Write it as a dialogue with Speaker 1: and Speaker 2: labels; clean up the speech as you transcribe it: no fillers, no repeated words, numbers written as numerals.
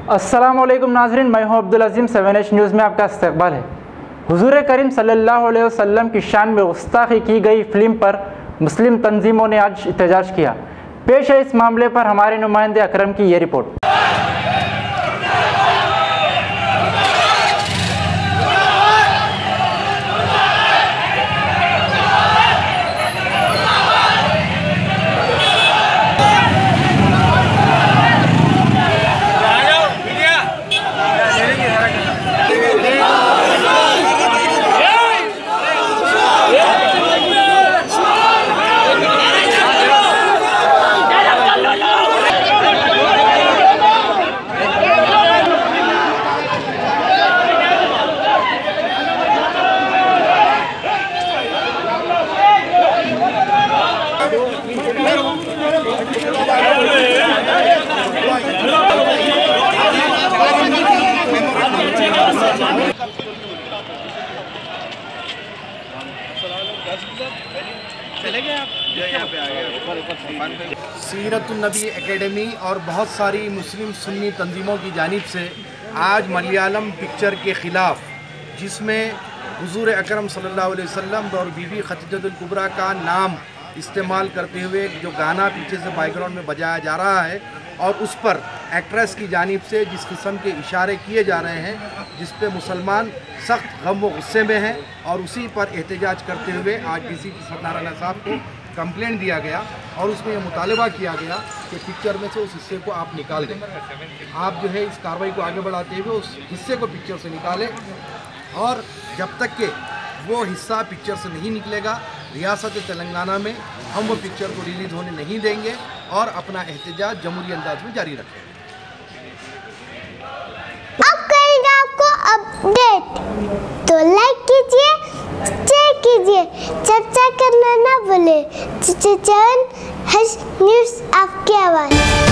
Speaker 1: अस्सलामुअलैकुम नाज़रीन, मैं हूं अब्दुल अज़ीम। 7H न्यूज़ में आपका इस्तकबाल है। हुज़ूर करीम सल्लल्लाहु अलैहि वसल्लम की शान में गुस्ताखी की गई फिल्म पर मुस्लिम तंजीमों ने आज एहतजाज किया। पेश है इस मामले पर हमारे नुमाइंदे अकरम की ये रिपोर्ट।
Speaker 2: सीरतुन्नबी एकेडमी और बहुत सारी मुस्लिम सुन्नी तंजीमों की जानिब से आज मलयालम पिक्चर के ख़िलाफ़, जिसमें हुज़ूर अकरम सल्लल्लाहु अलैहि वसल्लम और बीबी खदीजतुल कुबरा का नाम इस्तेमाल करते हुए जो गाना पीछे से बैकग्राउंड में बजाया जा रहा है और उस पर एक्ट्रेस की जानिब से जिस किस्म के इशारे किए जा रहे हैं, जिस पे मुसलमान सख्त गम व गुस्से में हैं, और उसी पर एहतजाज करते हुए आज DCP सत्यनारायण साहब को कंप्लेंट दिया गया और उसमें यह मुतालबा किया गया कि पिक्चर में से उस हिस्से को आप निकाल दें। आप जो है इस कार्रवाई को आगे बढ़ाते हुए उस हिस्से को पिक्चर से निकालें, और जब तक के वो हिस्सा पिक्चर से नहीं निकलेगा, रियासत तेलंगाना में हम वो पिक्चर को रिलीज़ होने नहीं देंगे और अपना एहतजाज जमहूरी अंदाज में जारी रखेंगे।
Speaker 3: अब करेंगे आपको अपडेट, तो लाइक कीजिए, शेयर कीजिए, चर्चा करना ना भूले। 7H न्यूज़ आपकी आवाज़।